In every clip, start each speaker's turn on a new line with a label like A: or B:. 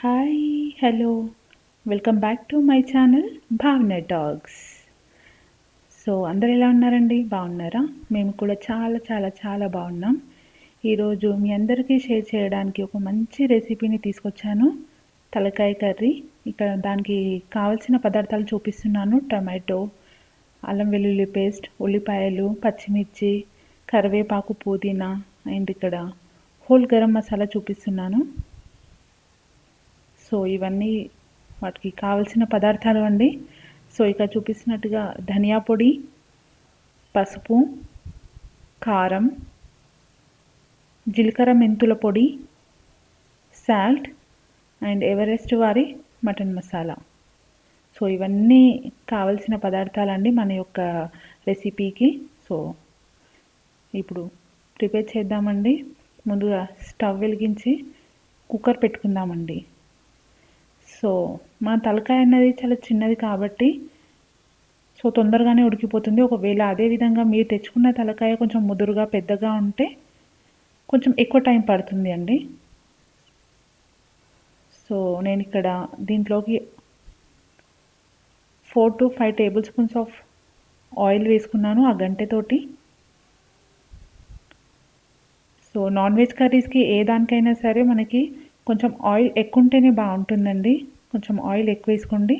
A: Hi! Hello! Welcome back to my channel భావన talks. అందరూ ఎలా ఉన్నారండి? బాగున్నారా? మేము కూడా చాలా చాలా చాలా బాగున్నాం. ఈరోజు మీ అందరికీ షేర్ చేయడానికి ఒక మంచి రెసిపీని తీసుకొచ్చాను. తలకాయ కర్రీ. ఇక్కడ దానికి కావాల్సిన పదార్థాలు చూపిస్తున్నాను. టమాటో, అల్లం వెల్లుల్లి పేస్ట్, ఉల్లిపాయలు, పచ్చిమిర్చి, కరివేపాకు, పుదీనా అండ్ ఇక్కడ హోల్ గరం మసాలా చూపిస్తున్నాను. ఇవన్నీ వాటికి కావలసిన పదార్థాలు అండి. ఇక్కడ చూపిస్తున్నట్టుగా ధనియా పొడి, పసుపు, కారం, జీలకర్ర మెంతుల పొడి, సాల్ట్ అండ్ ఎవరెస్ట్ వారి మటన్ మసాలా. ఇవన్నీ కావలసిన పదార్థాలండి మన యొక్క రెసిపీకి. ఇప్పుడు ప్రిపేర్ చేద్దామండి. ముందుగా స్టవ్ వెలిగించి కుక్కర్ పెట్టుకుందామండి. మన తలకాయ అన్నది చాలా చిన్నది కాబట్టి తొందరగానే ఉడికిపోతుంది. ఒకవేళ అదే విధంగా మీరు తెచ్చుకున్న తలకాయ కొంచెం ముదురుగా పెద్దగా ఉంటే కొంచెం ఎక్కువ టైం పడుతుంది అండి. నేను ఇక్కడ దీంట్లోకి 4 to 5 table spoons of oil వేసుకున్నాను ఆ గంటెతోటి. నాన్ వెజ్ కర్రీస్కి ఏ దానికైనా సరే మనకి కొంచెం ఆయిల్ ఎక్కువ ఉంటేనే బాగుంటుందండి. కొంచెం ఆయిల్ ఎక్కువ వేసుకోండి.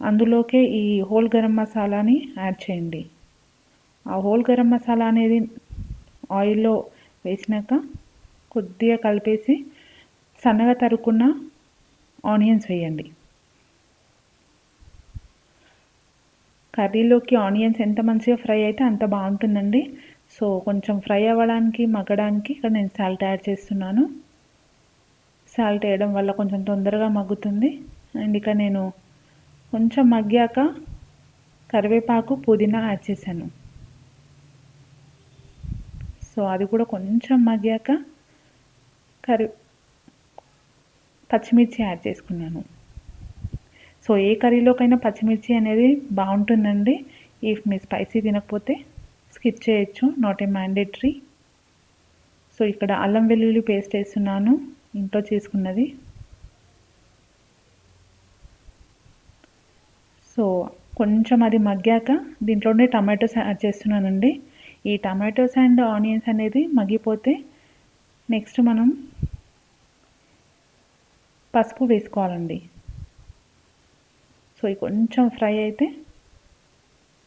A: అందులోకే ఈ హోల్ గరం మసాలాని యాడ్ చేయండి. ఆ హోల్ గరం మసాలా అనేది ఆయిల్లో వేసినాక కొద్దిగా కలిపేసి సన్నగా తరుక్కున్న ఆనియన్స్ వేయండి. కర్రీలోకి ఆనియన్స్ ఎంత మంచిగా ఫ్రై అయితే అంత బాగుంటుందండి. కొంచెం ఫ్రై అవ్వడానికి మగ్గడానికి ఇక్కడ నేను సాల్ట్ యాడ్ చేస్తున్నాను. సాల్ట్ వేయడం వల్ల కొంచెం తొందరగా మగ్గుతుంది. అండ్ ఇక నేను కొంచెం మగ్గాక కరివేపాకు, పుదీనా యాడ్ చేశాను. అది కూడా కొంచెం మగ్గాక పచ్చిమిర్చి యాడ్ చేసుకున్నాను. ఏ కర్రీలోకైనా పచ్చిమిర్చి అనేది బాగుంటుందండి. ఇఫ్ మీరు స్పైసీ తినకపోతే స్కిప్ చేయొచ్చు, నాట్ ఏ మ్యాండేటరీ. ఇక్కడ అల్లం వెల్లుల్లి పేస్ట్ వేస్తున్నాను, ఇంట్లో చేసుకున్నది. కొంచెం అది మగ్గాక దీంట్లోనే టమాటోస్ యాడ్ చేస్తున్నానండి. ఈ టమాటోస్ అండ్ ఆనియన్స్ అనేది మగ్గిపోతే నెక్స్ట్ మనం పసుపు వేసుకోవాలండి. ఇది కొంచెం ఫ్రై అయితే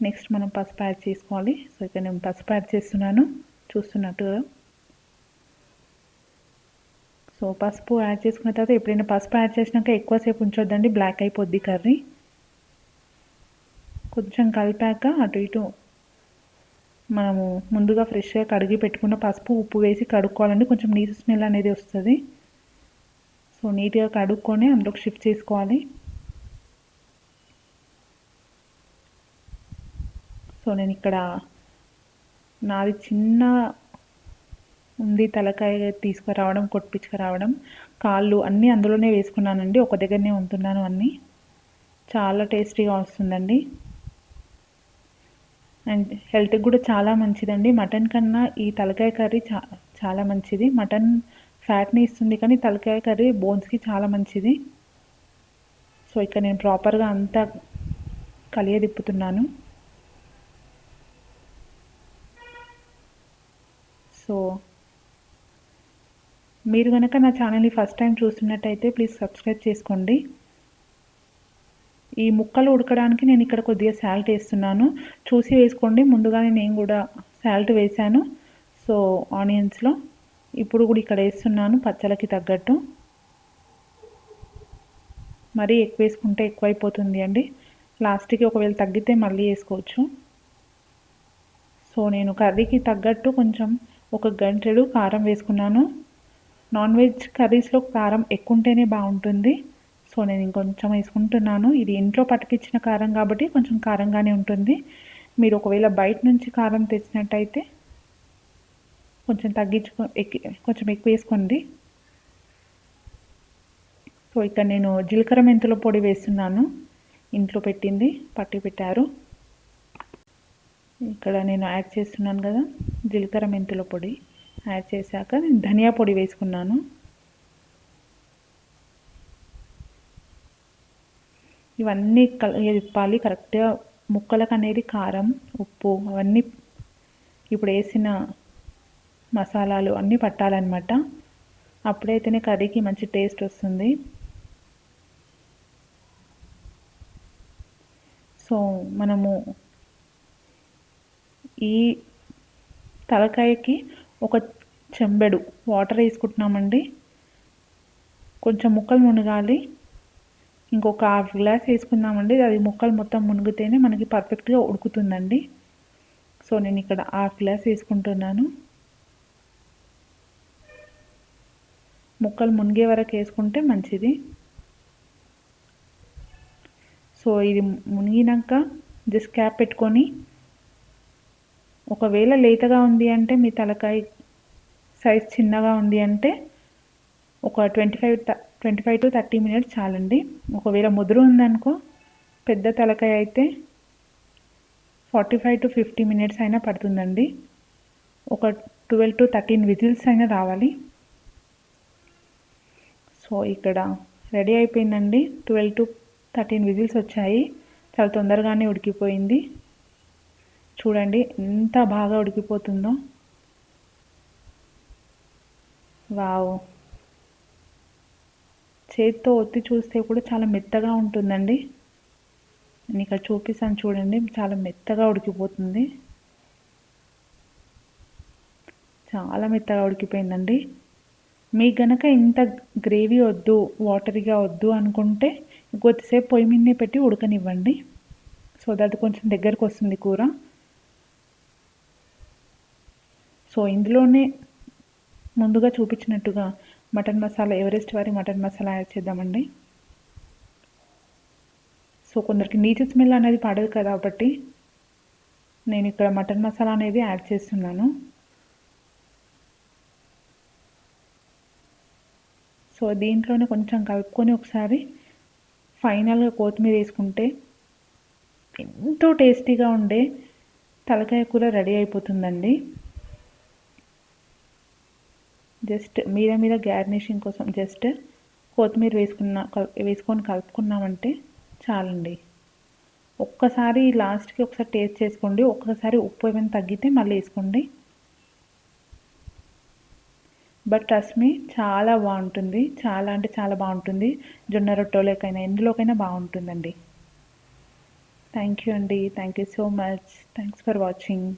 A: నెక్స్ట్ మనం పసుపు యాడ్ చేసుకోవాలి. ఇక్కడ నేను పసుపు యాడ్ చేస్తున్నాను చూస్తున్నట్టుగా. పసుపు యాడ్ చేసుకున్న తర్వాత ఎప్పుడైనా పసుపు యాడ్ చేసినాక ఎక్కువసేపు ఉంచొద్దండి, బ్లాక్ అయిపోద్ది కర్రీ. కొంచెం కలిపాక అటు ఇటు మనము ముందుగా ఫ్రెష్గా కడిగి పెట్టుకున్న పసుపు, ఉప్పు వేసి కడుక్కోవాలండి. కొంచెం నీసు స్మెల్ అనేది వస్తుంది. నీట్గా కడుక్కొని అందులోకి షిఫ్ట్ చేసుకోవాలి. నేను ఇక్కడ నాది చిన్న ఉంది తలకాయ తీసుకురావడం, కొట్టించుకురావడం, కాళ్ళు అన్నీ అందులోనే వేసుకున్నానండి. ఒక దగ్గరనే ఉంటున్నాను అన్నీ. చాలా టేస్టీగా వస్తుందండి అండ్ హెల్త్కి కూడా చాలా మంచిదండి. మటన్ కన్నా ఈ తలకాయ కర్రీ చాలా మంచిది. మటన్ ఫ్యాట్ని ఇస్తుంది కానీ తలకాయ కర్రీ బోన్స్కి చాలా మంచిది. ఇక్కడ నేను ప్రాపర్గా అంతా కలియదిప్పుతున్నాను. మీరు కనుక నా ఛానల్ని ఫస్ట్ టైం చూస్తున్నట్టయితే ప్లీజ్ సబ్స్క్రైబ్ చేసుకోండి. ఈ ముక్కలు ఉడకడానికి నేను ఇక్కడ కొద్దిగా సాల్ట్ వేస్తున్నాను, చూసి వేసుకోండి. ముందుగానే నేను కూడా సాల్ట్ వేసాను ఆనియన్స్లో. ఇప్పుడు కూడా ఇక్కడ వేస్తున్నాను పచ్చళ్ళకి తగ్గట్టు. మరీ ఎక్కువ వేసుకుంటే ఎక్కువైపోతుంది అండి. లాస్ట్కి ఒకవేళ తగ్గితే మళ్ళీ వేసుకోవచ్చు. నేను కర్రీకి తగ్గట్టు కొంచెం ఒక గంటెడు కారం వేసుకున్నాను. నాన్ వెజ్ కర్రీస్లో కారం ఎక్కువ ఉంటేనే బాగుంటుంది. నేను ఇంకొంచెం వేసుకుంటున్నాను. ఇది ఇంట్లో పట్టించిన కారం కాబట్టి కొంచెం కారంగానే ఉంటుంది. మీరు ఒకవేళ బయట నుంచి కారం తెచ్చినట్టయితే కొంచెం కొంచెం ఎక్కువ వేసుకోండి. ఇక్కడ నేను జీలకర్ర మెంతుల పొడి వేస్తున్నాను, ఇంట్లో పెట్టింది, పట్టి పెట్టారు. ఇక్కడ నేను యాడ్ చేస్తున్నాను కదా జీలకర్ర మెంతుల పొడి. యాడ్ చేశాక నేను ధనియా పొడి వేసుకున్నాను. ఇవన్నీ తిప్పాలి కరెక్ట్గా. ముక్కలకు అనేది కారం, ఉప్పు అవన్నీ ఇప్పుడు వేసిన మసాలాలు అన్నీ పట్టాలన్నమాట. అప్పుడైతేనే కర్రీకి మంచి టేస్ట్ వస్తుంది. సో మనము ఈ తలకాయకి ఒక చెంబెడు వాటర్ వేసుకుంటున్నామండి. కొంచెం ముక్కలు మునగాలి. ఇంకొక హాఫ్ గ్లాస్ వేసుకుందామండి. అది ముక్కలు మొత్తం మునిగితేనే మనకి పర్ఫెక్ట్గా ఉడుకుతుందండి. సో నేను ఇక్కడ హాఫ్ గ్లాస్ వేసుకుంటున్నాను. ముక్కలు మునిగే వరకు వేసుకుంటే మంచిది. సో ఇది మునిగినాక జస్ట్ క్యాప్ పెట్టుకొని, ఒకవేళ లేతగా ఉంది అంటే మీ తలకాయ సైజ్ చిన్నగా ఉంది అంటే ఒక 25 to 30 మినిట్స్ చాలండి. ఒకవేళ ముదురు ఉందనుకో, పెద్ద తలకాయ అయితే 45 to 50 మినిట్స్ అయినా పడుతుందండి. ఒక 12 to 13 విజిల్స్ అయినా రావాలి. సో ఇక్కడ రెడీ అయిపోయిందండి. 12 to 13 విజిల్స్ వచ్చాయి. చాలా తొందరగానే ఉడికిపోయింది. చూడండి ఎంత బాగా ఉడికిపోతుందో. వావ్! చేతితో ఒత్తి చూస్తే కూడా చాలా మెత్తగా ఉంటుందండి. నేను ఇక్కడ చూపిస్తాను చూడండి, చాలా మెత్తగా ఉడికిపోతుంది. చాలా మెత్తగా ఉడికిపోయిందండి. మీకు గనక ఇంత గ్రేవీ వద్దు, వాటరీగా వద్దు అనుకుంటే కొద్దిసేపు పొయ్యి మీదనే పెట్టి ఉడకనివ్వండి. సో దట్ కొంచెం దగ్గరకు వస్తుంది కూర. సో ఇందులోనే ముందుగా చూపించినట్టుగా మటన్ మసాలా, ఎవరెస్ట్ వారి మటన్ మసాలా యాడ్ చేద్దామండి. సో కొందరికి నీచు స్మెల్ అనేది పడదు కాబట్టి నేను ఇక్కడ మటన్ మసాలా అనేది యాడ్ చేస్తున్నాను. సో దీంట్లోనే కొంచెం కలుపుకొని ఒకసారి ఫైనల్గా కొత్తిమీర వేసుకుంటే ఎంతో టేస్టీగా ఉండే తలకాయ కూర రెడీ అయిపోతుందండి. జస్ట్ మీద గార్నిషింగ్ కోసం జస్ట్ కొత్తిమీర వేసుకొని కలుపుకున్నామంటే చాలండి. ఒక్కసారి లాస్ట్కి ఒకసారి టేస్ట్ చేసుకోండి. ఒక్కసారి ఉప్పు ఏమైనా తగ్గితే మళ్ళీ వేసుకోండి. బట్ ట్రస్ట్ మీ, చాలా బాగుంటుంది. చాలా అంటే చాలా బాగుంటుంది. జొన్న రొట్టెలోకైనా ఎందులోకైనా బాగుంటుందండి. థ్యాంక్ యూ అండి. Thank you so much. Thanks for watching.